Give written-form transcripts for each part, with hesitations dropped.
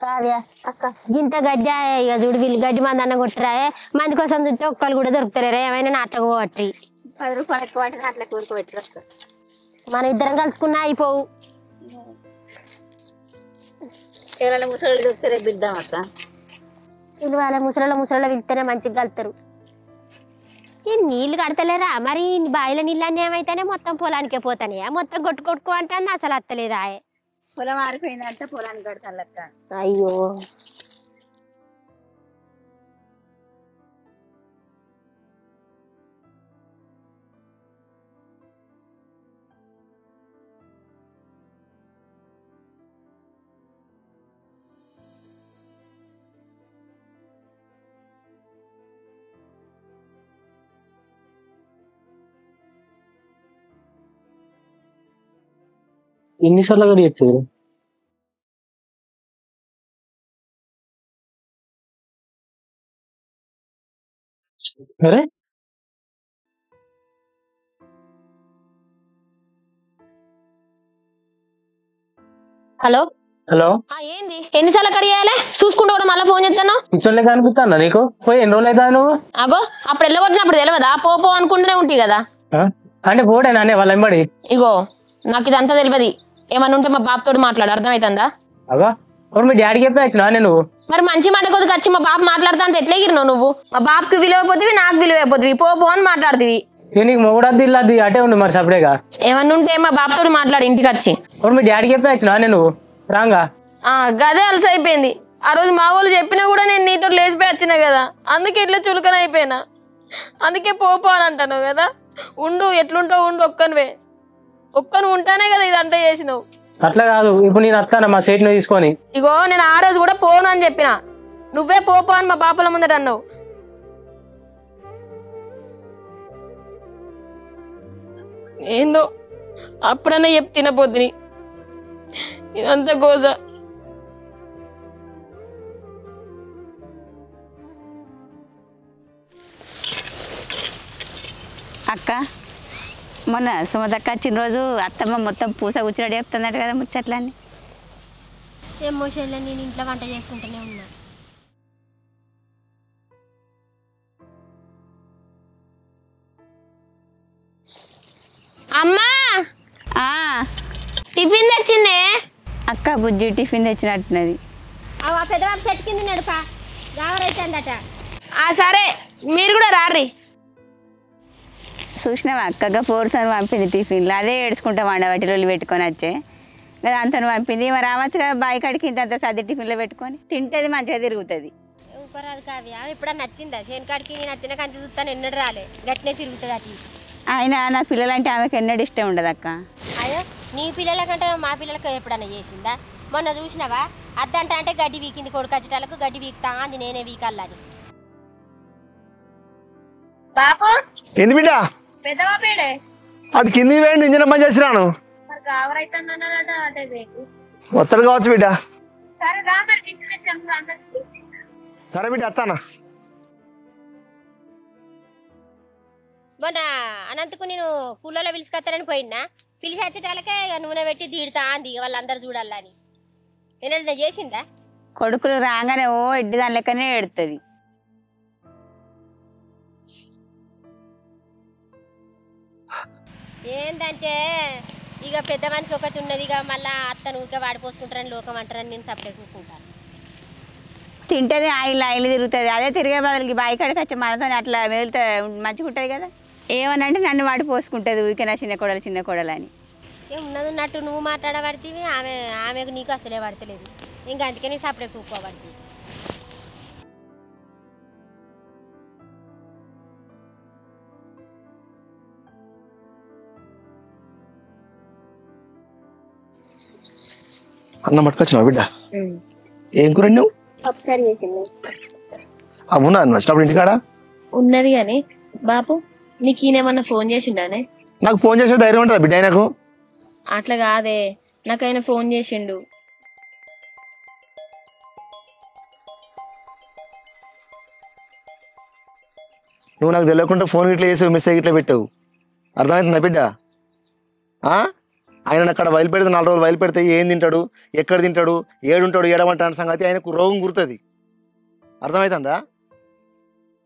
కావ్య అక్క గింత గడ్డి ఇక చూడు వీళ్ళు గడ్డి మంది అన్న కొట్టరాయే మంది కోసం చూస్తే ఒక్కరు కూడా దొరుకుతలేరు ఏమైనా నాట్లకు పోవట్రి 10 రూపాయలు ఎక్కువ అంటే అట్లా కూరుకోబెట్టరు మనం ఇద్దరం కలుసుకున్నా అయిపోవు ఎవరైనా ముసలి దొరుకుతారే బిద్దాం అక్క వీళ్ళు వాళ్ళ ముసలలో వెళ్తేనే మంచిగా కలుతారు ఈ నీళ్లు కడతలేరా మరి బావిల నీళ్ళన్నీ ఏమైతేనే మొత్తం పొలానికే పోతానే మొత్తం కొట్టుకొట్టుకో అంటే అసలు అత్తలేదా పొలం ఆరిపోయిందంటే పొలానికి కడతాను అక్క అయ్యో ఎన్నిసార్లు కూడా చెప్తారు అరే హలో హలో ఏంది ఎన్నిసార్లు కడియాలి చూసుకుంటూ కూడా మళ్ళీ ఫోన్ చేస్తాను కూర్చోలే కనిపిస్తాను నీకు పోయి ఎన్ని రోజులు అవుతా నువ్వు అగో అప్పుడు వెళ్ళగొట్టినప్పుడు తెలియదా పో అనుకుంటూనే ఉంటాయి కదా అంటే పోడేనా అనే వాళ్ళ ఎంబడి ఇగో నాకు ఇదంతా తెలియదు ఏమన్నా ఉంటే మా బాబుతోటి మాట్లాడు అర్థమవుతుందా అగా ఇప్పుడు మీ డాడీకి చెప్పేచ్చినా నువ్వు మరి మంచి మాట కొద్దిగా వచ్చి మా బాబు మాట్లాడుతా అంటే ఎట్లా ఎగిరినావు నువ్వు మా బాబుకి విలువ అయిపోతుంది నాకు విలువ అయిపోతుంది పో అని మాట్లాడుతుంది నీకు మొగుడద్ది ఇల్లద్ది అటే ఉంది మరి సపరేగా ఏమన్నా ఉంటే మా బాబుతో మాట్లాడు ఇంటికి వచ్చి ఇప్పుడు మీ డాడీకి చెప్పేచ్చినా నువ్వు రాంగా గదే అలసి అయిపోయింది ఆ రోజు మా వాళ్ళు చెప్పినా కూడా నేను నీతో లేచిపోయి వచ్చినా కదా అందుకే ఇట్లా చులకన అయిపోయినా అందుకే పో అని అంటాను కదా ఉండు ఎట్లుంటావు ఉండు ఒక్కను ఉంటానే కదా ఇదంతా చేసినావు అట్లా కాదు ఇప్పుడు నేను వస్తాను మా సైట్ ను తీసుకొని ఇగో నేను ఆ రోజు కూడా పోను అని చెప్పిన నువ్వే పో అని మా బాపల ముందట అన్నావు ఏందో అప్పుడన్నా చెప్పి తినపోద్దుని ఇదంతా గోజ అక్క మొన్న సుమతక్క వచ్చిన రోజు అత్తమ్మ మొత్తం పూస కూర్చున్నాడు చెప్తుందట కదా ముచ్చట్లన్నీ ఎమోషన్లో నేను ఇంట్లో వంట చేసుకుంటూనే ఉన్నా అమ్మా టిఫిన్ తెచ్చిందే అక్క బుజ్జి టిఫిన్ తెచ్చినట్టున్నది పెద్దబాబు చెట్టు కింద నడుపా గావరైతుందట సరే మీరు కూడా రారి చూసినావా అక్కగా పోరుతాను పంపింది టిఫిన్లో అదే ఏడ్చుకుంటా వండబట్టి రోజులు పెట్టుకొని వచ్చే కదా అంతను పంపింది మరి రావచ్చు కదా బాయి కాడికి ఇంత సర్ది టిఫిన్లో పెట్టుకొని తింటేది మంచిగా తిరుగుతుంది ఊపరాదు కావ్య ఎప్పుడన్నా నచ్చిందా చేనుకాడికి నేను నచ్చిన కంచి చూస్తాను ఎన్నడు రాలే గట్నే తిరుగుతుంది అటు అయినా నా పిల్లలంటే ఆమెకు ఎన్నడూ ఇష్టం ఉండదు అక్క అయ్యో నీ పిల్లల కంటే మా పిల్లలకు ఎప్పుడన్నా చేసిందా మొన్న చూసినావా అద్దంట అంటే గడ్డి వీకింది కొడుకు వచ్చేటాలకు గడ్డి వీకుతా అంది నేనే వీకల్లని బాపు ఏంది బిడ్డ పెద్దబాపేడే అది కింది వేయండి ఇంజన్ పని చేసిరాను మరి గావరైతుందన్నాడట అంటే వస్తాడు కావచ్చు బిడ్డ సరే రా మరి సరే బిడ్డ వస్తానా మొన్న అనంతకు నేను కూలలో పిలుచుకొస్తానని పోయినా పిలిచి వచ్చేటాలకే నూనె పెట్టి తీడుతా అంది వాళ్ళందరూ చూడాలని ఏదైనా చేసిందా కొడుకులు రాగానే ఓ ఎడ్డి దాని లెక్కనే ఎడుతుంది ఏంటంటే ఇక పెద్ద మనిషి ఒకటి ఉన్నది ఇక మళ్ళీ అత్తను ఊరికే వాడిపోసుకుంటారని లోకం అంటారని నేను సపరేట్ కూకుంటాను తింటేది ఆయిల్ తిరుగుతుంది అదే తిరిగే బదులకి బాయి కాడికి వచ్చి మనతో అట్లా వెళ్తే మంచిగా ఉంటుంది కదా ఏమనంటే నన్ను వాడి పోసుకుంటుంది ఊరికే నా చిన్న కోడలు అని ఉన్నది ఉన్నట్టు నువ్వు మాట్లాడబడితే ఆమెకు నీకు అసలే పడతలేదు ఇంకా అందుకే నీ సపరేట్ కూకోబడుతుంది అన్న మట్టుకొచ్చినావు బిడ్డ ఏం కూర నువ్వు ఒకసారి చేసింది అవునా వచ్చినప్పుడు ఇంటికాడ ఉన్నది కానీ బాపు నీకు ఈయనేమన్నా ఫోన్ చేసిండానే నాకు ఫోన్ చేసే ధైర్యం ఉంటుందా బిడ్డ ఆయనకు అట్లా కాదే నాకైనా ఫోన్ చేసిండు నువ్వు నాకు తెలియకుండా ఫోన్ ఇట్లా చేసావు మెసేజ్ ఇట్లా పెట్టావు అర్థమవుతుందా బిడ్డ ఆయన అక్కడ బయలుపెడితే 4 రోజులు బయలుపెడితే ఏం తింటాడు, ఎక్కడ తింటాడు, ఏడుంటాడు, ఏడమంటాడు సంగతి ఆయనకు రోగం గుర్తుంది. అర్థమవుతుందా?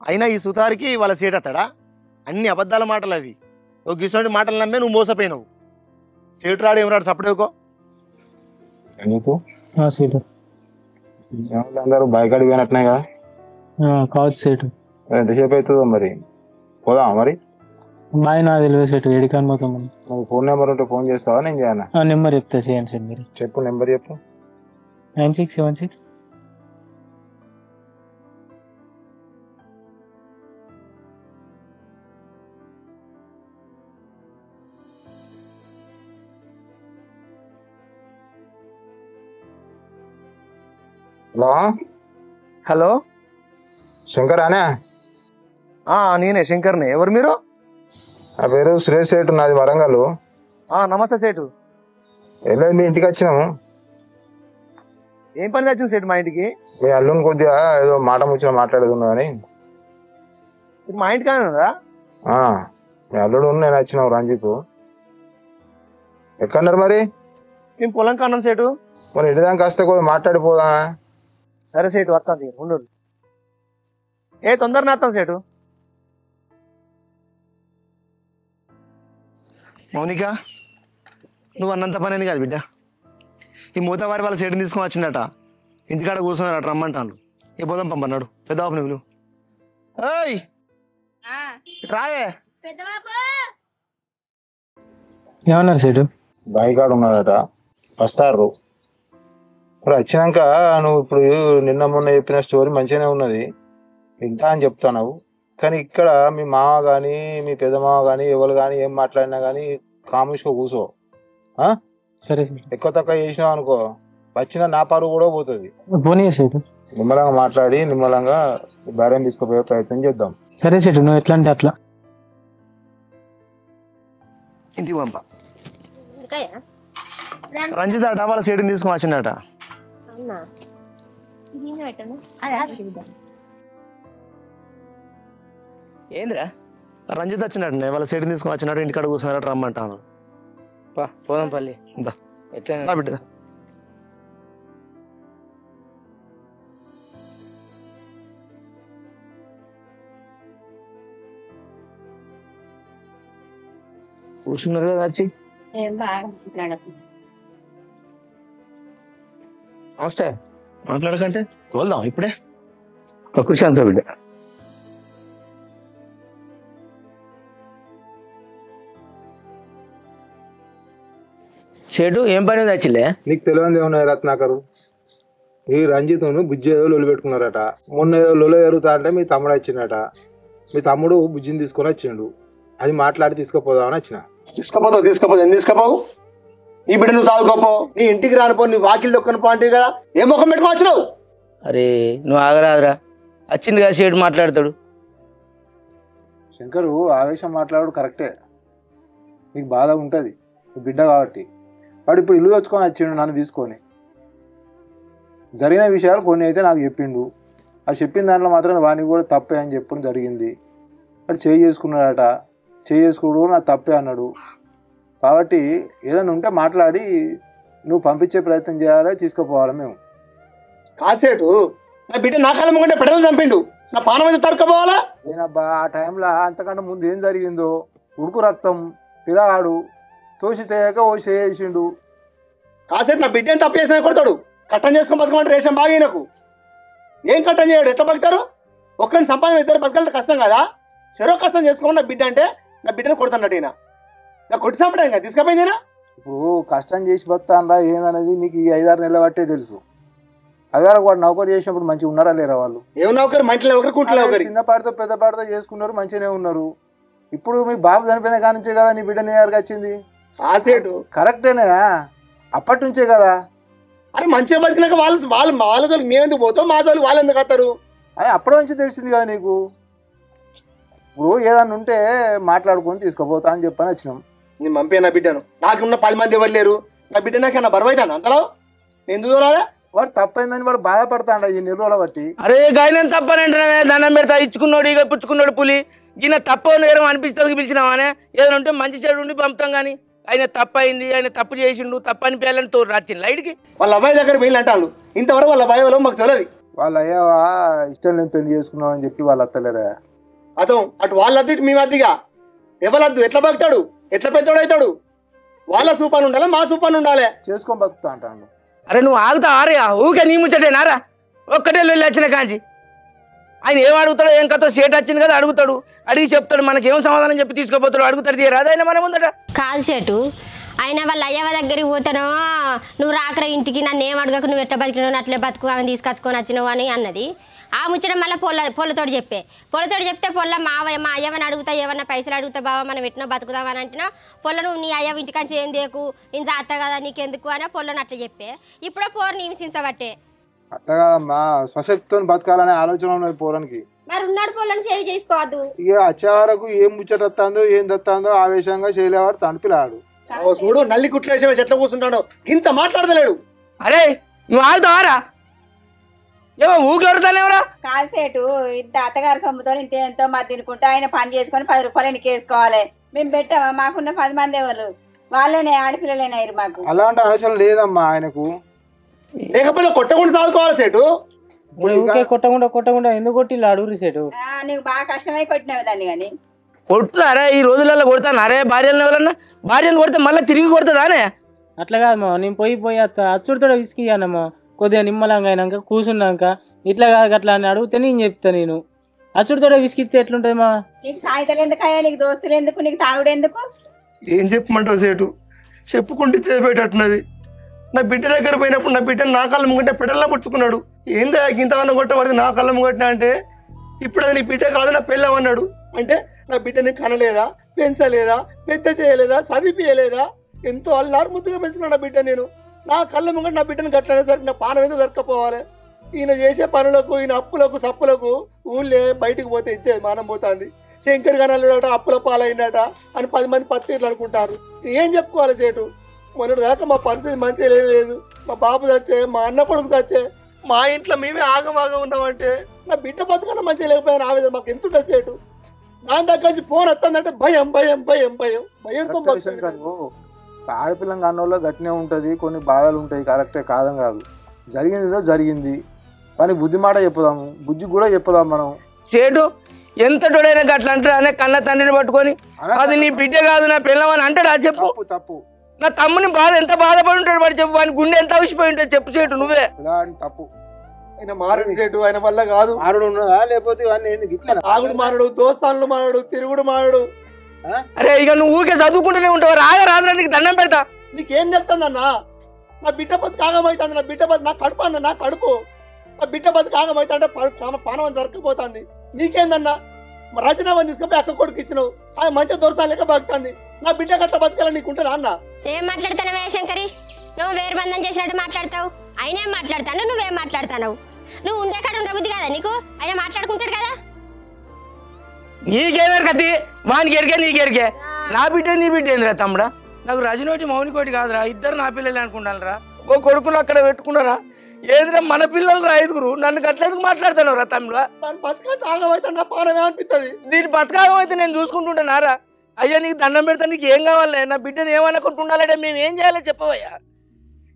అయినా ఈ సుతారికి వాళ్ళ సేటెత్తాడా? అన్ని అబద్ధాల మాటలు అవి. ఒక గిసోటి మాటలు నమ్మే నువ్వు మోసపోయినావు. సేటు రాడు ఏం రాడు సపడేకో. ఎందుకు సీటు అందరూ బైకాడి పోయినట్టున్నాయి కదా, కావచ్చు సీటు. ఎంతసేపు అవుతుందో మరి, పోదామా మరి? బాయ్ నాకు తెలియదు సీటు, ఏడికాని పోతాం. నువ్వు ఫోన్ నెంబర్ ఉంటే ఫోన్ చేస్తావా నేను చేయనా? నెంబర్ చెప్తా, చేయండి సార్ మీరు. చెప్పు నెంబర్ చెప్పు. 9676. హలో హలో, శంకర్ అనే? నేనే శంకర్నే. ఎవరు మీరు? నా పేరు సురేష్ సేటు, నాది వరంగల్. నమస్తే సేటు. వెళ్ళేది మీ ఇంటికి వచ్చినాము. ఏం పని వచ్చింది సేటు మా ఇంటికి? మీ అల్లుని కొద్దిగా ఏదో మాట ముచ్చిన మాట్లాడేది ఉన్నా కానీ. ఇది మా ఇంటికి కాదా? మీ అల్లుడు నేను వచ్చినావు రంజిత్. ఎక్కడన్నారు మరి? మేము పొలం కన్నాం సేటు. మరి ఇంటిదాకా వస్తే కూడా మాట్లాడిపోదా? సరే సేటు వస్తాను, ఉండు. తొందరగా వస్తాం సేటు. మౌనిక, నువ్వు అన్నంత పని అయింది కాదు బిడ్డ. ఈ మూతవారి వాళ్ళ సేటుని తీసుకొని వచ్చిందట, ఇంటికాడ కూర్చున్నారట, రమ్మంటాను. ఏ పోదాం పంపన్నాడు. పెద్ద బాబు నువ్వు ఏయ్ రాయే. ఏమన్నారు సీటు? బాయికాడు ఉన్నాడట, వస్తారు. మరి వచ్చినాక నువ్వు ఇప్పుడు నిన్న మొన్న చెప్పిన స్టోరీ మంచిగానే ఉన్నది, వింటా అని చెప్తావు. కానీ ఇక్కడ మీ మామ కానీ మీ పెద్ద మామ కానీ ఎవరు కానీ ఏం మాట్లాడినా కానీ కాముష్గా కూర్చో. సరే సార్. ఎక్కువ తక్కువ చేసినావు అనుకో, వచ్చిన నా పరువు కూడా పోతుంది. పోనీ సీటు. నిమ్మలంగా మాట్లాడి నిమ్మలంగా భార్యను తీసుకుపోయే ప్రయత్నం చేద్దాం. సరే సీటు, నువ్వు ఎట్లా అంటే అట్లా. ఇంటికి పంప. రంజిత్ అట వాళ్ళ సేటుని తీసుకొని వచ్చిందట. ఏంద్రా? రంజిత్ వచ్చినట్టు వాళ్ళ సేటుని తీసుకొని వచ్చినట్టు, ఇంటికాడ కూర్చున్నారట, రమ్మంటాను. పోదాం పల్లి. ఎట్లా బిడ్డ కూర్చున్నారు కదా వచ్చి. నమస్తే. మాట్లాడకంటే తోలుదాం ఇప్పుడే. కూర్చోంత బిడ్డ. షేటు ఏం పని వచ్చిలే? నీకు తెలియదు ఏమన్నా రత్నాకరు, ఈ రంజిత్ను బుజ్జి ఏదో లొల్లి పెట్టుకున్నారట. మొన్న ఏదో లొల జరుగుతా అంటే మీ తమ్ముడు వచ్చిండట. మీ తమ్ముడు బుజ్జిని తీసుకొని వచ్చిండు, అది మాట్లాడి తీసుకుపోదామని వచ్చిన. తీసుకపోతావు ఎందుకు తీసుకపోవు? నీ బిడ్డ నువ్వు చదువుకోపో, నీ ఇంటికి రానిపో, నీ వాకిలు దొక్కని పో అంటే కదా. ఏ ముఖం పెట్టుకొని వచ్చినావు? అరే నువ్వు ఆగరాదురా, వచ్చింది కదా షేటు మాట్లాడతాడు. శంకరు ఆవేశం మాట్లాడు కరెక్టే, నీకు బాధ ఉంటుంది, నీ బిడ్డ కాబట్టి. వాడు ఇప్పుడు ఇల్లు తెచ్చుకొని వచ్చిండు నన్ను తీసుకొని. జరిగిన విషయాలు కొన్ని అయితే నాకు చెప్పిండు. ఆ చెప్పిన దాంట్లో మాత్రం వానికి కూడా తప్పే అని చెప్పడం జరిగింది. వాడు చేయి చేసుకున్నాడట, చేయి చేసుకోవడం నాకు తప్పే అన్నాడు. కాబట్టి ఏదైనా ఉంటే మాట్లాడి నువ్వు పంపించే ప్రయత్నం చేయాలి, తీసుకుపోవాలి మేము. కాసేటు నా బిడ్డ నా కాలం ముందే పెడలు చంపిండు, నా పానం అయితే తరకపోవాలా? ఏనబ్బా ఆ టైంలో అంతకంటే ముందు ఏం జరిగిందో, ఉడుకు రక్తం, పిల్లగాడు తోసి తేయక ఓ చేసిండు. కాసేటు నా బిడ్డ తప్పు చేసిన కొడతాడు. కట్టం చేసుకొని బతకమంటే రేషన్ బాగా నాకు ఏం కట్టం చేయడు. ఎట్లా బతుకుతారు? ఒక్కరిని సంపాదన ఇద్దరు బతకాలంటే కష్టం కదా. చెరో కష్టం చేసుకోమని నా బిడ్డ అంటే నా బిడ్డను కొడుతున్నట్టు అయినా నా కొట్టి చంపడం కదా తీసుకపోయిందేనా. ఇప్పుడు కష్టం చేసి బతానరా ఏందనేది నీకు ఈ 5-6 నెలల బట్టే తెలుసు. అది వరకు వాడు నౌకరు చేసినప్పుడు మంచిగా ఉన్నారా లేరా వాళ్ళు? ఏం నౌకరు? మా ఇంట్లో ఒకరు కుంటలో ఒకరు చిన్నపాటితో పెద్దపాటితో చేసుకున్నారు, మంచిగానే ఉన్నారు. ఇప్పుడు మీ బాబు చనిపోయిన కాడి నుంచే కదా నీ బిడ్డ నీ దగ్గరికి వచ్చింది. కాసేటు కరెక్టేనా? అప్పటి నుంచే కదా. అరే మంచిగా బతికినాక వాళ్ళ జోలికి మేమెందుకు పోతాం, మా జోలికి వాళ్ళు ఎందుకు వస్తారు? అది అప్పటి నుంచి తెలిసింది కదా నీకు. ఇప్పుడు ఏదన్నా ఉంటే మాట్లాడుకొని తీసుకుపోతా అని చెప్పని వచ్చినాం. నేను పంపే నా బిడ్డను, నాకున్న 10 మంది ఎవరు లేరు. నా బిడ్డ నాకన్నా బరువైతాను అంతలో నేను ఎందుకు రాలే? వాడు తప్పైందని వాడు బాధపడతాడు ఈ నిర్రోల బట్టి. అరే గాయన తప్పనంటే దండం పెడతా, ఇచ్చుకున్నాడు పుచ్చుకున్నాడు పులి. ఈయన తప్ప నేరం అనిపిస్తుంది పిలిచినావానే. ఏదైనా ఉంటే మంచి చెడు ఉండి పంపుతాం కానీ ఆయన తప్పైంది, ఆయన తప్పు చేసిండు, తప్పు అనిపించాలని తోడు రాచింది లైట్కి. వాళ్ళ అబ్బాయి దగ్గర పోయిన అంటాను, ఇంతవరకు వాళ్ళ అబ్బాయి వాళ్ళు మాకు తెలియదు. వాళ్ళ అయ్యావా ఇష్టం లేని పెళ్లి చేసుకున్నావు అని చెప్పి వాళ్ళు అత్తలేరా? అదో అటు వాళ్ళ అద్దు ఇటు మీ అద్దిగా ఎవరద్దు, ఎట్లా బతుకుతాడు, ఎట్లా పెద్దోడు అవుతాడు? వాళ్ళ సూపాన్ని ఉండాలి, మా సూపాన్ని ఉండాలి. చేసుకొని బతుకుతా అంటాను. అరే నువ్వు ఆగుతా ఆరయా, ఊకే నీ ముచ్చటేనారా? ఒక్కటే వెళ్ళి వచ్చిన కాంచి ఆయన ఏం అడుగుతాడో ఏం కథో సేట్ వచ్చింది కదా అడుగుతాడు, అడిగి చెప్తాడు, మనకేం సమాధానం చెప్పి తీసుకోపోతాడు, అడుగుతాడు తీయరాదు ఆయన మన ముందట. కాదు సేటు, ఆయన వాళ్ళ అయ్యవ దగ్గరికి పోతానో నువ్వు రాకరా ఇంటికి, నన్ను ఏం అడగకు, నువ్వు ఎట్లా బతికినావు, అట్లే బతుకు, ఆమె తీసుకొచ్చుకొని వచ్చినావు అని అన్నది. ఆ ముచ్చట మళ్ళీ పొల్లతోడు చెప్తే పొల్ల మా అయ్యవని అడుగుతా, ఏమన్నా పైసలు అడుగుతా, బావా మనం ఎట్నో బతుకుదామని అంటున్నా, పొల్ల నువ్వు నీ అయ్యవ ఇంటికాంచి ఏం దేకు, నేను జాతా కదా నీకెందుకు అని పొల్లని అట్లా చెప్పే. ఇప్పుడో పోరుని హింసించబట్టే. అట్లా కాదమ్మా, స్వశక్తితో బతకాలనే ఆలోచన ఉన్నది పోరానికి. మరి ఉన్నాడు పొల్లని సేవ్ చేసుకోవద్దు. ఇక వచ్చే వరకు ఏం ముచ్చట వస్తుందో ఏం తెస్తుందో ఆవేశంగా చేయలేవాడు తణుపిలాడు. చూడు నల్లి కుట్లేసే ఎట్లా కూర్చుంటాడో, ఇంత మాట్లాడతలేడు. అరే నువ్వు ఆగుతావారా? ఏమో ఊకెవరుతానేవరా? కాదు సేటు, ఇంత అత్తగారి సొమ్ముతో ఇంత ఎంతో మా తినుకుంటే ఆయన పని చేసుకొని 10 రూపాయలు ఎన్నికేసుకోవాలి. మేము పెట్టామా? మాకున్న 10 మంది ఎవరు వాళ్ళనే ఆడపిల్లలేనారు మాకు. అలాంటి ఆలోచన లేదమ్మా ఆయనకు. లేకపోతే కొట్టకుండా సాదుకోవాలి సేటు. కొట్టకుండా ఎందుకు కొట్టిల్లు అడుగురు సేటు? నీకు బాగా కష్టమై కొట్టినావు దాన్ని. కానీ కొడుతుందారా ఈ రోజులలో? కొడతాను అరే భార్యను ఎవరన్నా, భార్యను కొడితే మళ్ళీ తిరిగి కొడుతుందానే? అట్లా కాదమ్మా, నేను పోయి అచ్చుడితో విసికియానమ్మా. కొద్దిగా నిమ్మలంగా అయినాక కూర్చున్నాక ఇట్లా కాదు అట్లా అని అడిగితే నేను చెప్తా. నేను అచ్చుడితో విసికిస్తే ఎట్లుంటుందమ్మా? నీకు సాయితలు ఎందుకయ్యా, నీకు దోస్తులు ఎందుకు, నీకు తాగుడు ఎందుకు? ఏం చెప్పమంటావు సేటు, చెప్పుకుంటే చేపేటట్టున్నది. నా బిడ్డ దగ్గర పోయినప్పుడు నా బిడ్డను నా కళ్ళ ముంగట్టే పెడల్లా పుచ్చుకున్నాడు. ఏందా ఇంతవన్న కొట్టబడితే నా కళ్ళ ముంగట్టిన అంటే, ఇప్పుడు అది నీ బిడ్డ కాదు నా పెళ్ళమన్నాడు. అంటే నా బిడ్డని కనలేదా, పెంచలేదా, పెద్ద చేయలేదా, చదివియలేదా? ఎంతో అల్లారు ముద్దుగా పెంచుకున్నాడు నా బిడ్డ. నేను నా కళ్ళ ముంగట నా బిడ్డను గట్లనేసరికి నా పానం మీద దొరకపోవాలి. ఈయన చేసే పనులకు, ఈయన అప్పులకు సప్పులకు ఊళ్ళే బయటకు పోతే ఇచ్చేది మానం పోతుంది. శంకర్ గనాలుడట అప్పుల పాలైందట అని 10 మంది పచ్చీర్లు అనుకుంటారు. ఏం చెప్పుకోవాలి సేటు? మొన్నటి దాకా మా పరిస్థితి మంచిగా లేదు. మా బాబు చచ్చే, మా అన్న కొడుకు చచ్చే, మా ఇంట్లో మేమే ఆగమాగం ఉన్నామంటే నా బిడ్డ బతుకన్నా మంచిగా లేకపోయినా ఆవేదన మాకు ఎంత ఉంటుంది సేటు. దాని దగ్గర నుంచి ఫోన్ వస్తుందంటే భయం భయం భయం భయం భయంతో. ఆడపిల్లం కన్నోళ్ళ గట్టినే ఉంటుంది, కొన్ని బాధలు ఉంటాయి, కరెక్టే కాదని కాదు. జరిగిందిదో జరిగింది, కానీ బుద్ధి మాట చెప్పుదాము, బుద్ధి కూడా చెప్పుదాం మనం. సేటు ఎంత తోడైనా గట్లా అంటాడు అనే కన్న తండ్రిని పట్టుకొని అది నీ బిడ్డ కాదు నా పిల్లవని అంటాడా? చెప్పు. తప్పు. నా తమ్ముని బాధ ఎంత బాధపడి ఉంటాడు వాడు, చెప్పు. వాని గుండె ఎంత అవసిపోయి ఉంటుంది చెప్పు సేటు నువ్వే. తప్పు. ఆయన మారడు సేటు, ఆయన వల్ల కాదు. మారడు ఉన్నదా లేకపోతే ఇవన్నీ ఏంది ఇట్లా? ఆగుడు మారడు, దోస్తానులు మారడు, తిరుగుడు మారడు. అరే ఇక నువ్వు ఊకే చదువుకుంటూనే ఉంటావు, రాదురా నీకు దండం పెడతా. నీకేం చెప్తుందన్నా? నా బిడ్డ బతుకు ఆగమవుతుంది, నా బిడ్డ బతు, నా కడుపు అన్న, నా కడుపు, నా బిడ్డ బతుకు ఆగమవుతా అంటే పానం దొరకపోతుంది. నీకేందన్నా? రాజీనామా తీసుకుపోయి అక్క కొడుకు ఇచ్చినావు, ఆయన మంచిగా దొరసాలు లెక్క బతుకుతుంది. నా బిడ్డ గట్ల బతకాలని నీకు ఉంటుందా అన్న? ఏం మాట్లాడుతున్నావే శంకరి? నువ్వు వేరు బంధం చేసినట్టు మాట్లాడతావు. ఆయన ఏం మాట్లాడతాడు, నువ్వేం మాట్లాడుతున్నావు? నువ్వు ఉండే కాడ ఉండబుద్ది కదా నీకు? ఆయన మాట్లాడుకుంటాడు కదా. నీకేమేరు కత్తి, వానికి ఎరికే నీకు ఎరికే. నా బిడ్డ నీ బిడ్డ ఏందిరా తమ్ముడా? నాకు రజనోటి మౌనికోటి కాదురా, ఇద్దరు నా పిల్లలే అనుకుంటానురా. ఓ కొడుకులు అక్కడ పెట్టుకున్నారా? ఏదిరా మన పిల్లలు రా 5గురు, నన్ను గట్లేందుకు మాట్లాడుతున్నావు రా తమ్ముడా? దాని బతకంత ఆగమైతే నా పానమే అనిపిస్తుంది. దీని బతకాగం అయితే నేను చూసుకుంటుంటానారా? అయ్యా నీకు దండం పెడతా, నీకు ఏం కావాలి? నా బిడ్డను ఏమనుకుంటూ ఉండాలంటే మేము ఏం చేయాలో చెప్పవయ్యా?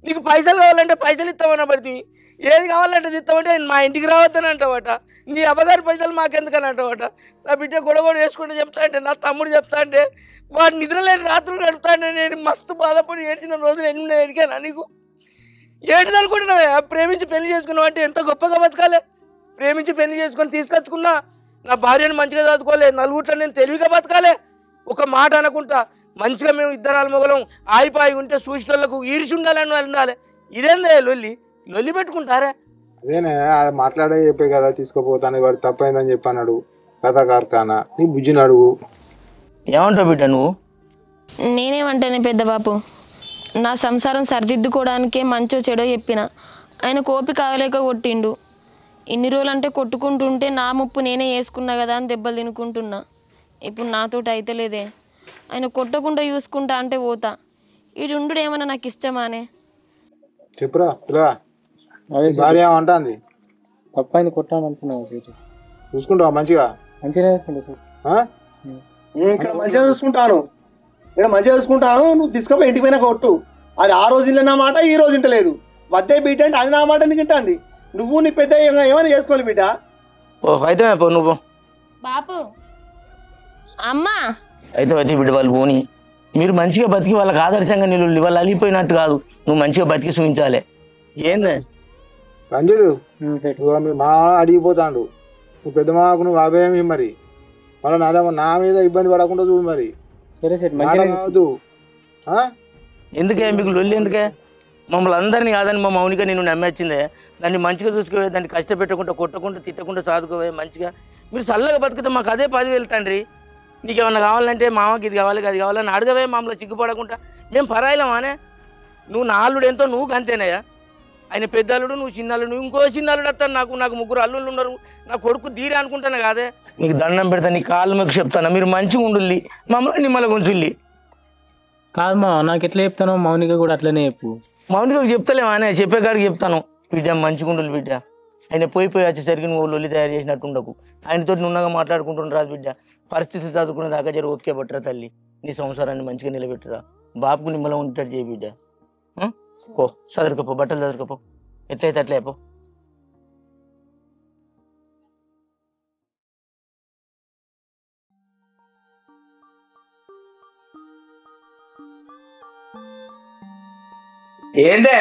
నీకు పైసలు కావాలంటే పైసలు ఇస్తామన్నా పడుతుంది, ఏది కావాలంటే ఇస్తామంటే మా ఇంటికి రావద్దని అంటావట. నీ అబ్బగారి పైసలు మాకెందుకని అంటావట. నా బిడ్డ గొడవ చేసుకుంటే చెప్తా అంటే, నా తమ్ముడు చెప్తా అంటే, వాడు నిద్రలేని రాత్రులు గడుపుతా అంటే నేను మస్తు బాధపడి ఏడ్చిన రోజులు ఎన్ని ఎరిగానా నీకు? ఏడు అనుకుంటున్నావే? ప్రేమించి పెళ్లి చేసుకున్నావు అంటే ఎంత గొప్పగా బతకాలి. ప్రేమించి పెళ్లి చేసుకొని తీసుకొచ్చుకున్నా, నా భార్యను మంచిగా చదువుకోలే, నలుగురిలో నేను తెలివిగా బతకాలి. ఒక మాట అనుకుంటా మంచిగా మేము ఇద్దరాలు మొగలం ఆయిపాయి ఉంటే సూచనలకు ఈర్చి ఉండాలని ఉండాలి. ఇదేందే లొల్లి పెట్టుకుంటారే? అదేనే మాట్లాడే చెప్పే కదా తీసుకుపోతాను, వాడు తప్పైందని చెప్పన్నాడు కథా కార్ఖానా. నీ బుజ్జిని అడుగు. ఏమంటావు బిడ్డ నువ్వు? నేనేమంటానే పెద్ద బాపు, నా సంసారం సరిదిద్దుకోవడానికే మంచో చెడో చెప్పిన. ఆయన కోపి కావలేక కొట్టిండు. ఇన్ని రోజులు అంటే కొట్టుకుంటుంటే నా ముప్పు నేనే వేసుకున్నా కదా అని దెబ్బలు తినుకుంటున్నా. ఇప్పుడు నాతోటి అయితే లేదే. ఆయన కొట్టకుండా చూసుకుంటా అంటే పోతా. ఈ ఉండు ఏమన్నా నాకు ఇష్టమానే? చెప్పురా ఇలా భార్య ఏమంటుంది? పప్పాయిని కొట్టాలనుకున్నాను సీటు. చూసుకుంటావా మంచిగా? మంచిగా సార్. ఇక్కడ మంచిగా చూసుకుంటాను. ఇక్కడ మంచిగా చూసుకుంటాను, నువ్వు తీసుకపోయి ఇంటికి పోయినా కొట్టు. అది ఆ రోజు ఇంట్లో నా మాట ఈ రోజు ఇంటలేదు. వద్దే బిడ్డ అంటే అది నా మాట ఎందుకు వింటుంది? నువ్వు నీ పెద్ద ఏమైనా చేసుకోవాలి బిడ్డ. ఓ అయితే పో నువ్వు. బాపు అమ్మా అయితే బిడ్డ వాళ్ళు పోని. మీరు మంచిగా బతికి వాళ్ళకి ఆదర్శంగా నిలువు. వాళ్ళు అలిగిపోయినట్టు కాదు, నువ్వు మంచిగా బతికి చూపించాలి. ఏంది రంజిత్, నువ్వు మీ మా అడిగిపోతాడు. నువ్వు పెద్ద మాకు నువ్వు అభయమి మరి. మళ్ళీ నా మీద ఇబ్బంది పడకుండా చూడు మరి. సరే సరే మాట కావద్దు. ఎందుకే మీకు లొల్లి ఎందుకే? మమ్మల్ని అందరినీ కాదని మా మౌనిక నేను నమ్మేచ్చిందే. దాన్ని మంచిగా చూసుకోవే, దాన్ని కష్టపెట్టకుండా కొట్టకుండా తిట్టకుండా చదువుకోవే మంచిగా. మీరు చల్లగా బతికితే మాకు అదే 10,000 తండ్రి. నీకేమన్నా కావాలంటే మామకి ఇది కావాలి అది కావాలని అడగవే, మమ్మల్ని సిగ్గుపడకుండా. మేము పరాయిలమానే. నువ్వు నా అల్లుడు ఎంతో నువ్వు అంతేనయ్యా. ఆయన పెద్ద అల్లుడు, నువ్వు చిన్న అల్లుడు. నువ్వు ఇంకో చిన్న అల్లుడు వస్తాను. నాకు 3 అల్లుళ్ళు ఉన్నారు. నా కొడుకు తీరే అనుకుంటాను కాదే. నీకు దండం పెడతా, నీ కాళ్ళు మీకు చెప్తాను. మీరు మంచిగా ఉండుల్లి, మమ్మల్ని నిమ్మల కొంచుల్లి. కాదు మా, నాకు ఎట్లా చెప్తానో మౌనిక కూడా అట్లనే చెప్పు. మౌనికకు చెప్తలేమానే, చెప్పే కాడికి చెప్తాను. బిడ్డ మంచిగా ఉండాలి బిడ్డ. ఆయన పోయి వచ్చేసరికి నువ్వు లొల్లి తయారు చేసినట్టు ఉండకు. ఆయనతో నున్నగా మాట్లాడుకుంటున్నా రాదు బిడ్డ. పరిస్థితి చదువుకునే దాకా జర ఓపికే పట్టరా తల్లి. నీ సంసారాన్ని మంచిగా నిలబెట్టరా. బాబుకు నిమ్మలం ఉంటాడు చేయి బిడ్డ. పో చదువుకపో, బట్టలు చదువుకపో. ఎట్లయితే అట్లే పో. ఏందే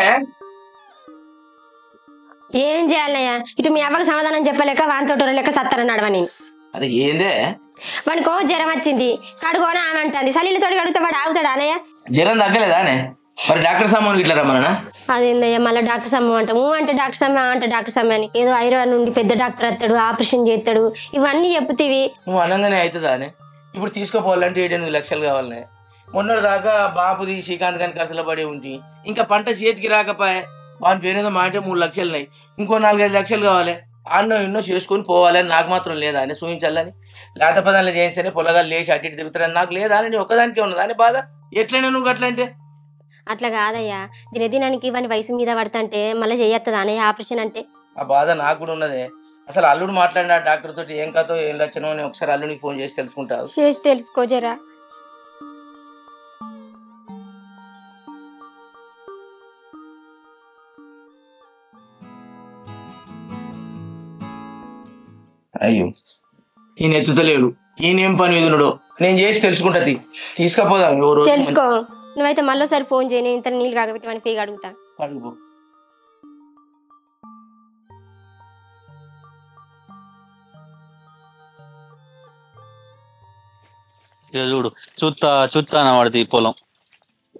ఏం చేయాలయ్యా? ఇటు మీ అవ్వకు సమాధానం చెప్పలేక వానితో లెక్క సత్తానన్నాడు వాని. అదే ఏందే? వానికో జ్వరం వచ్చింది, కడుగోన ఆమె అంటుంది. సలీలతో కడిగితే వాడు ఆగుతాడు అనయ్య? జ్వరం తగ్గలేదా అనే? మరి డాక్టర్ సామాన్ ఇట్లా రమ్మన్నా? అదేందయ్యా మళ్ళీ డాక్టర్ సమ్మ అంటాము అంటే డాక్టర్ సమ్మ అంటే డాక్టర్ సమ్మ అని. ఏదో హైదరాబాద్ నుండి పెద్ద డాక్టర్ వస్తాడు, ఆపరేషన్ చేస్తాడు, ఇవన్నీ చెప్తీవి. నువ్వు అనగానే అవుతుందా అని? ఇప్పుడు తీసుకోపోవాలంటే 7-8 లక్షలు కావాలనే. మొన్నటి దాకా బాపుది శ్రీకాంత్ గాని ఖర్చులో పడి ఉంచి ఇంకా పంట చేతికి రాకపోయే. వాని పేరేదో మా అంటే 3 లక్షలు ఉన్నాయి. ఇంకో 4-5 లక్షలు కావాలి. అన్నో ఎన్నో చేసుకొని పోవాలని నాకు మాత్రం లేదా అని చూపించాలని. లేత పదాలు చేస్తేనే పొలగాలు లేచి అటు ఇటు తిరుగుతారని నాకు లేదా అని ఒక్కదానికే ఉన్నదా అని బాధ. ఎట్లయినా నువ్వు అట్లా అంటే? అట్లా కాదయ్యా, దినదినానికి వాని వయసు మీద పడతంటే మళ్ళీ చేయొస్తుందా అనయ్య ఆపరేషన్ అంటే? ఆ బాధ నాకు కూడా ఉన్నదే. అసలు అల్లుడు మాట్లాడిన డాక్టర్ తోటి ఏం కథో ఏం లక్షణం అని ఒకసారి అల్లుడికి ఫోన్ చేసి తెలుసుకుంటావు. చేసి తెలుసుకో జరా. అయ్యో ఈయన ఎత్తుతలేడు. ఈయనేం పని ఎదునుడో నేను చేసి తెలుసుకుంటది. తీసుకపోదాం ఎవరు తెలుసుకో. నువ్వైతే మళ్ళీసారి ఫోన్ చేయి, నేను ఇంత నీళ్ళు కాకపోతే మన పేగి అడుగుతాను. అడుగు. చూడు చూస్తా పడుతుంది ఈ పొలం.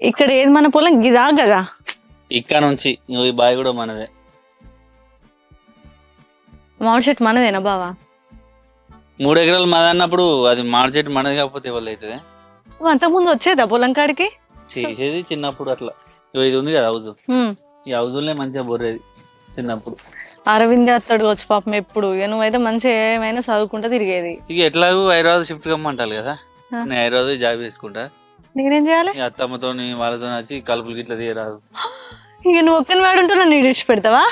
ఇక్కడ ఏది మన పొలం గిదా కదా? ఇక్కడ నుంచి ఈ బావి కూడా మనదే. మామిడి చెట్టు మనదేనా బావా? 3 ఎకరాలు మనది అన్నప్పుడు అది మామిడి చెట్టు మనది కాకపోతే ఎవరు అవుతుంది? అంతకుముందు వచ్చేదా పొలం కాడికి? చేసేది చిన్నప్పుడు అట్లా. ఇది ఉంది కదా హౌజ్, ఈ హౌజులనే మంచిగా బొర్రేది చిన్నప్పుడు. అరవింద్ అత్తడు వచ్చి పాపం ఎప్పుడు. ఇక నువ్వైతే మంచిగా ఏమైనా చదువుకుంటా తిరిగేది. ఇక ఎట్లాగూ హైదరాబాద్ షిఫ్ట్ కమ్మంటారు కదా, నేను హైదరాబాద్ జాబ్ చేసుకుంటా. నేనేం చేయాలి? అత్తమ్మతో వాళ్ళతో వచ్చి కలుపులకి ఇట్లా తీయరాదు. ఇక నువ్వు ఒక్కని వాడు ఉంటూ నన్ను ఇడిచి పెడతావా?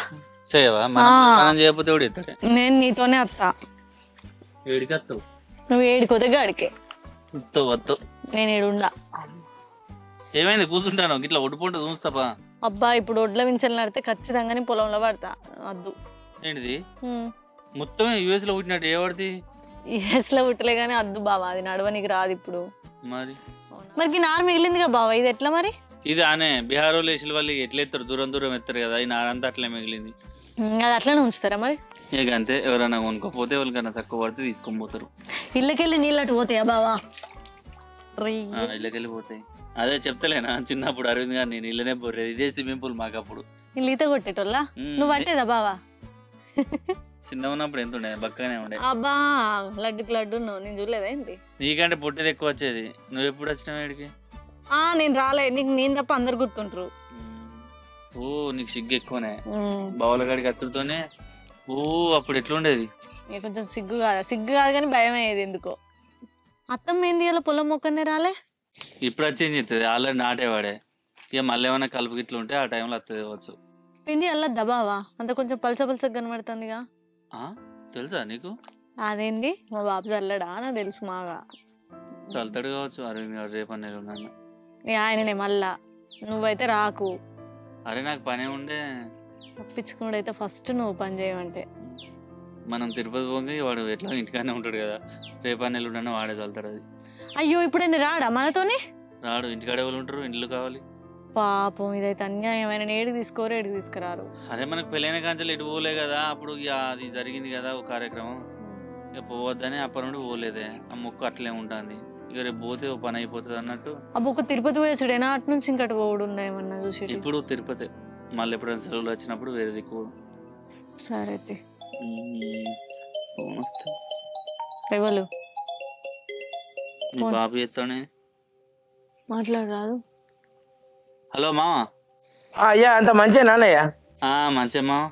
చేయవా? మనం చేయకపోతే ఎవడు ఎత్తాడే? నేను నీతోనే వస్తా. ఏడికి వస్తావు? నువ్వు ఏడికోతే గాడికే వస్తావు. నేను ఏడుండా. ఏమైంది కూర్చుంటాను ఇట్లా ఒడ్డుపోంట చూస్తాపా. అబ్బా ఇప్పుడు ఒడ్ల వించలు నడితే ఖచ్చితంగా పొలంలో పడతా. వద్దు. ఏంటిది మొత్తం యూఎస్ లో పుట్టినట్టు ఏ పడితే? యూఎస్ లో పుట్టలే కానీ వద్దు బావా, అది నడవనికి రాదు ఇప్పుడు. మరి నారు మిగిలిందిగా బావా, ఇది ఎట్లా మరి? ఇది ఆనే బీహార్ వాళ్ళు వేసిన వాళ్ళు ఎట్లా ఎత్తారు, దూరం దూరం ఎత్తారు కదా, ఈ నారంతా అట్లే మిగిలింది. అది అట్లనే ఉంచుతారా మరి? ఇక అంతే, ఎవరైనా కొనుక్కోపోతే వాళ్ళకన్నా తక్కువ పడితే తీసుకొని పోతారు. ఇళ్ళకెళ్ళి నీళ్ళు అటు పోతాయా బావా? ఇళ్ళకెళ్ళి పోతాయి. అదే చెప్తలేనా, చిన్నప్పుడు అరవింద్ గారు నేను ఇళ్ళనే పోరేది, ఇదే స్విమ్మింగ్ పూల్ మాకు అప్పుడు. ఈత కొట్టేటోళ్ళ నువ్వు అంటేదా బావా? చిన్న ఉన్నప్పుడు ఎంత ఉండే, బక్కగానే ఉండే. అబ్బా లడ్డుకి లడ్డు ఉన్నావు, నేను చూడలేదా ఏంటి? నీకంటే పొట్టేది ఎక్కువ వచ్చేది. నువ్వు ఎప్పుడు వచ్చినావు వీడికి? నేను రాలే, నీకు నేను తప్ప అందరు గుర్తుంటారు. ఓ నీకు సిగ్గు ఎక్కువనే, బావుల కాడికి అత్తుతోనే. ఓ అప్పుడు ఎట్లుండేది? కొంచెం సిగ్గు కాదు కానీ భయం అయ్యేది ఎందుకో. అత్తమ్మ ఏంది ఇలా పొలం మొక్కనే రాలే? ఇప్పుడు వచ్చేం చెప్తుంది, ఆల్రెడీ నాటేవాడే. ఇక మళ్ళీ ఏమైనా కలుపు గిట్లు ఉంటే ఆ టైంలో వస్తుంది కావచ్చు. పిండి అల్లద్దా బావా? అంత కొంచెం పలస కనబడుతుందిగా. తెలుసా నీకు? అదేంది మా బాబు చల్లడా? నాకు తెలుసు మాగా. చల్తాడు కావచ్చు అరవింద్ గారు రేపు అన్నది ఉన్నాను. ఆయననే మళ్ళా నువ్వైతే రాకు. అరే నాకు పనే ఉండే. తప్పించుకున్నాడైతే ఫస్ట్ నువ్వు పని చేయమంటే. మనం తిరుపతి పోగి వాడు ఎట్లా ఇంటికానే ఉంటాడు కదా, రేపు అన్నెలు ఉండన్నా వాడే చల్తాడు. అది అయ్యో ఇప్పుడు రాడా మనతోని? రాడు, ఇంటికాడే వాళ్ళు ఉంటారు, ఇంట్లో కావాలి. పాపం ఇదైతే అన్యాయమైన. ఏడికి తీసుకోరు ఏడికి తీసుకురారు. అరే మనకు పెళ్ళైన కాంచెలు ఎటు పోలే కదా, అప్పుడు ఇక అది జరిగింది కదా ఒక కార్యక్రమం, ఇక పోవద్దని అప్పటి నుండి పోలేదే. ఆ మొక్కు అట్లే ఉంటుంది, ఇక రేపు పోతే ఓ పని అయిపోతుంది అన్నట్టు. అబ్బు ఒక తిరుపతి పోయేసాడేనా, అటు నుంచి ఇంకటి పోవడం ఉందా ఏమన్నా చూసి? ఇప్పుడు తిరుపతి, మళ్ళీ ఎప్పుడైనా సెలవులు వచ్చినప్పుడు వేరే దిక్కు. సరే అయితే. ఫోన్ వస్తుంది. ఎవరు? మీ బాబు ఎత్తానే మాట్లాడరాదు. హలో మామ. అయ్యా అంత మంచిగా నాన్నయ్య? మంచిగా మామ.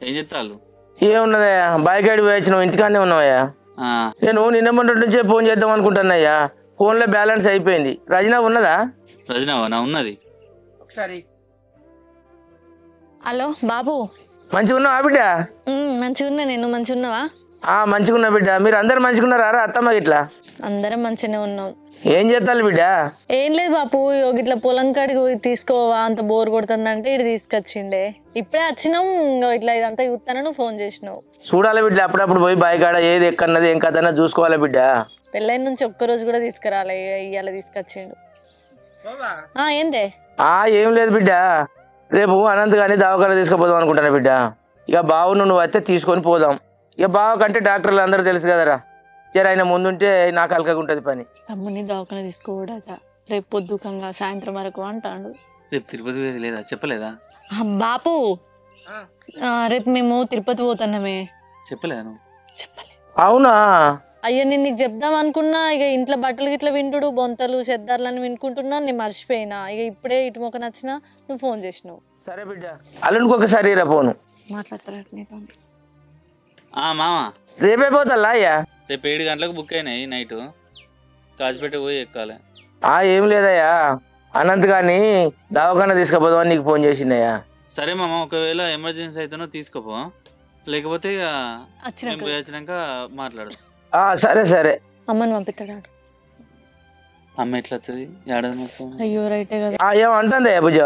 ఏం చెప్తారు? ఏమున్నదయ్యా, బైక్ ఐడి పోయి వచ్చినావు, ఇంటికానే ఉన్నావయ్యా. నేను నిన్న మొన్నటి నుంచే ఫోన్ చేద్దాం అనుకుంటానయ్యా, ఫోన్లో బ్యాలెన్స్ అయిపోయింది. రజనా ఉన్నదా? రజనావా? నా ఉన్నది. ఒకసారి. హలో బాబు. మంచిగా ఉన్నావా బిడ్డ? మంచిగా ఉన్నా. నేను మంచిగా ఉన్నావా? మంచిగా ఉన్నా బిడ్డ. మీరు అందరు మంచిగా ఉన్నారా అత్తమ్మ ఇట్లా? అందరం మంచిగానే ఉన్నాం. ఏం చేస్తాను బిడ్డ? ఏం లేదు బాపు, ఇట్లా పొలం కాడికి పోయి తీసుకోవా, అంత బోర్ కొడుతుందంటే ఇటు తీసుకొచ్చిండే. ఇప్పుడే వచ్చినాం, ఇట్లా ఇదంతా చూస్తానని ఫోన్ చేసినావు. చూడాలి బిడ్డ, అప్పుడప్పుడు పోయి బాయ్ కాడ ఏది ఎక్కన్నది ఏం కథనా చూసుకోవాలి బిడ్డ. పెళ్ళైన నుంచి ఒక్కరోజు కూడా తీసుకురాలే, ఇవాళ తీసుకొచ్చిండు. ఏందే? ఏం లేదు బిడ్డ, రేపు అనంత్ కానీ దవాఖాన తీసుకుపోదాం అనుకుంటాను బిడ్డ. ఇక బావు నువ్వు అయితే తీసుకొని పోదాం. ఇక బావ కంటే డాక్టర్లు అందరూ తెలుసు కదరా, జర ఆయన ముందుంటే నాకు అలకగా ఉంటుంది పని. తమ్ముని దవాఖాన తీసుకోవడట రేపు పొద్దుకంగా సాయంత్రం వరకు అంటాడు. రేపు తిరుపతి లేదా చెప్పలేదా బాపు? రేపు మేము తిరుపతి పోతున్నామే. చెప్పలేను. చెప్పలే. అవునా? అయ్యో నేను నీకు చెప్దాం అనుకున్నా, ఇక ఇంట్లో బట్టలు గిట్లా వింటుడు, బొంతలు చెద్దార్లని వినుకుంటున్నా, నేను మర్చిపోయినా. ఇక ఇప్పుడే ఇటు మొక్క నచ్చినా నువ్వు ఫోన్ చేసినావు. సరే బిడ్డ, అల్లునికి ఒకసారి రా ఫోను మాట్లాడతారా? మామ రేపే పోతా అయ్యా. రేపు 7 గంటలకు బుక్ అయినాయి నైట్, కాచిపేట పోయి ఎక్కాలి. ఏం లేదయ్యా, అనంత్ కానీ దవాఖాన తీసుకుపోదాం అని నీకు ఫోన్ చేసిందయ్యా. సరే మామ, ఒకవేళ ఎమర్జెన్సీ అయితేనో తీసుకోపో, లేకపోతే ఇక వచ్చినాక మాట్లాడు. సరే సరే. అమ్మని పంపిస్తాడు. అమ్మ ఎట్లా వస్తుంది? ఏడాది. అయ్యో రైటే కదా. ఏమంటుందా భుజ?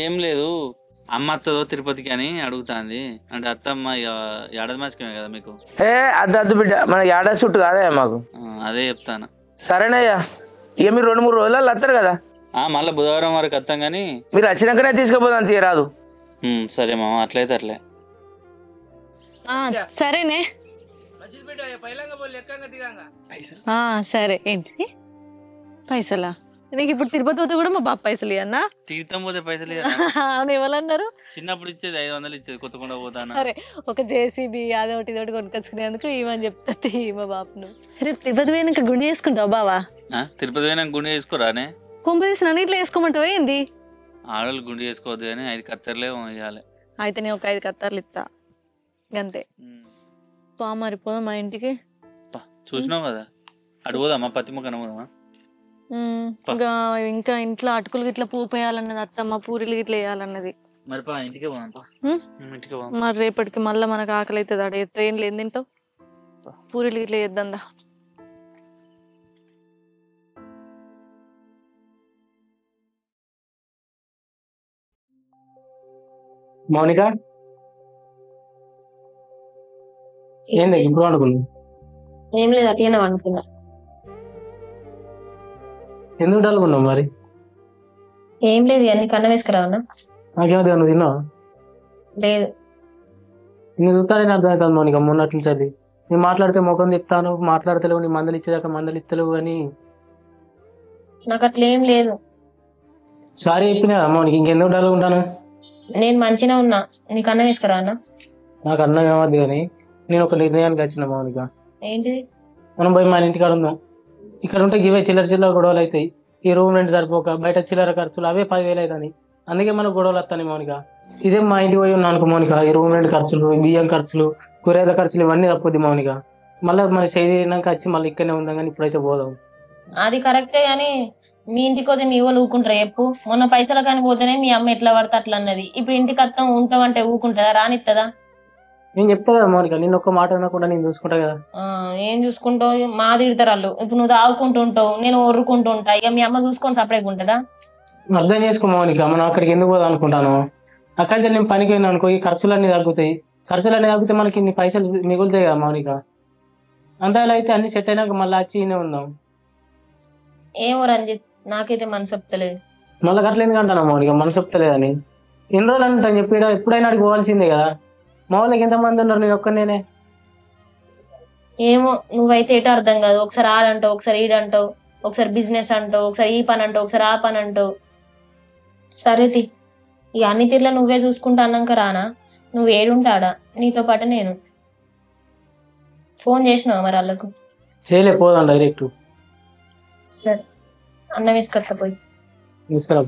ఏం లేదు, అమ్మ అత్తదో తిరుపతికి అని అడుగుతాంది. అంటే అత్తమ్మ ఏడాది మార్చుకోమే కదా మీకు. అద్దు బిడ్డ, మనకి ఏడాది చుట్టూ కాదయ్యా మాకు. అదే చెప్తాను. సరేనయ్యా, ఇక మీరు 2-3 రోజులలో వస్తారు కదా. మళ్ళీ బుధవారం వరకు వస్తాం కానీ మీరు వచ్చినాకనే తీసుకుపోదాం తీయరాదు. సరే మామ, అట్లయితే అట్లే. సరేనే. సరే. ఏంటి పైసలా? నీకు ఇప్పుడు తిరుపతి పోతే కూడా మా బాబు పైసలు ఇవ్వన్నా? తీర్థం పోతే పైసలు ఎవరన్నారు? చిన్నప్పుడు ఇచ్చేది 500 ఇచ్చేది, కొత్తకుండా పోతాను. సరే, ఒక జేసీబీ అదొకటి ఇదొకటి కొనుకొచ్చుకునేందుకు ఇవని చెప్తా మా బాబును. రేపు తిరుపతి పోయినాక గుండె చేసుకుంటావు బావా? తిరుపతి పోయినాక గుండె చేసుకోరానే? కొంప తీసిన ఇట్లా వేసుకోమంటావు ఏంది? ఆడవాళ్ళు గుండె చేసుకోవద్దు కానీ 5 కత్తెరలే ఇవ్వాలి. అయితే నేను ఒక 5 కత్తర్లు ఇస్తా అంతే. మరి పోదాం మా ఇంటికి. చూసినావు కదా, అడుగుదామా పత్తిమ కనబోదామా? ఇంకా ఇంట్లో అటుకులు గిట్లా పూపేయాలన్నది అత్తమ్మ, పూరీలు గిట్లా వేయాలన్నది. మరి ఇంటికే పోదాం. మరి రేపటికి మళ్ళీ మనకు ఆకలి అవుతుంది. అడే ట్రైన్లో ఏం తింటావు? పూరీలు గిట్లా చేద్దా. మౌనిక ఏంది ఇప్పుడు అనుకున్నా? ఏం లేదు, అట్లా అనుకున్నా. ఎందుకు డల్గున్నావు మరి? ఏం లేదు, అన్ని కన్న వేసుకురావన్నా. నాకేమో నువ్వు తిన్నావా? లేదు. నేను చూస్తానే అర్థమవుతుంది మౌనిక, మొన్నటి నుంచి అది నేను మాట్లాడితే ముఖం చెప్తాను, మాట్లాడతలేవు, నీ మందలు ఇచ్చేదాకా మందలు ఇస్తలేవు. కానీ నాకు అట్లా ఏం లేదు. సారీ చెప్పినా మౌనిక, ఇంకెందుకు డల్గుంటాను? నేను మంచిగా ఉన్నా, నీకు అన్నం వేసుకురావన్నా? నాకు అన్నం ఏమద్దు కానీ నేను ఒక నిర్ణయానికి వచ్చిన మౌనిక. ఏంటిది? మనం పోయి మన ఇంటికాడ ఉందాం. ఇక్కడ ఉంటే ఇవే చిల్లర గొడవలు అవుతాయి. ఈ రూమ్ రెంట్ సరిపోక బయట చిల్లర ఖర్చులు అవే 10,000 అవుతాయి. అందుకే మనకు గొడవలు వస్తాయి మౌనిక. ఇదే మా ఇంటికి పోయి ఉన్నాను అనుకో మౌనిక, ఈ రూమ్ రెంట్ ఖర్చులు, బియ్యం ఖర్చులు, కూరగాయల ఖర్చులు ఇవన్నీ తప్పొద్ది మౌనిక. మళ్ళీ మన చేయినాక వచ్చి మళ్ళీ ఇక్కడనే ఉందాం, కానీ ఇప్పుడైతే పోదాం. అది కరెక్టే, కానీ మీ ఇంటికి పోతే మీ వాళ్ళు ఊకుంటారా? చెప్పు, మొన్న పైసలు కానీ పోతేనే మీ అమ్మ ఎట్లా పడితే అట్లా అన్నది. ఇప్పుడు ఇంటికి అత్తం ఉంటామంటే ఊకుంటుందా? రానిస్తుందా? నేను చెప్తా కదా మౌనిక, నిన్న ఒక్క మాట అనకుండా నేను చూసుకుంటా కదా. ఏం చూసుకుంటావు? మా తిడతారు వాళ్ళు. ఇప్పుడు నువ్వు తాగుకుంటూ ఉంటావు, నేను ఒర్రుకుంటూ ఉంటా. ఇక మీ అమ్మ చూసుకొని సపరేట్గా ఉంటుందా? అర్థం చేసుకో మౌనిక, మనం అక్కడికి ఎందుకు పోదాం అనుకుంటాను. అక్కడి నుంచి నేను పనికి పోయినా అనుకో, ఈ ఖర్చులన్నీ తగ్గుతాయి. ఖర్చులన్నీ తగ్గితే మనకి ఇన్ని పైసలు మిగులుతాయి కదా మౌనిక. అంతా ఇలా అయితే అన్ని సెట్ అయినాక మళ్ళీ వచ్చి ఈయనే ఉందాం. ఏమో రంజిత్, నాకైతే మనసు చెప్తలేదు. మళ్ళీ అట్లా ఎందుకు అంటాను మౌనిక, మనసు చెప్తలేదని? ఎన్ని రోజులు అంటాను చెప్పి ఎప్పుడైనా అడిగి పోవాల్సిందే కదా. మా వాళ్ళకి ఎంతమంది ఉన్నారు, నేను ఒక్కనేనే. ఏమో, నువ్వైతే ఎటో అర్థం కాదు. ఒకసారి ఆడంటావు, ఒకసారి ఈడంటావు, ఒకసారి బిజినెస్ అంటావు, ఒకసారి ఈ పని అంటావు, ఒకసారి ఆ పని అంటావు. సరేతి, ఈ అన్ని తీర్ల నువ్వే చూసుకుంటా అన్నాక రానా? నువ్వు ఏడుంటాడా? నీతో పాటు నేను. ఫోన్ చేసినావా మరి వాళ్ళకు? చేయలే, పోదాం డైరెక్ట్. సరే, అన్నం వేసుకొస్తా పోయి. తీసుకురా.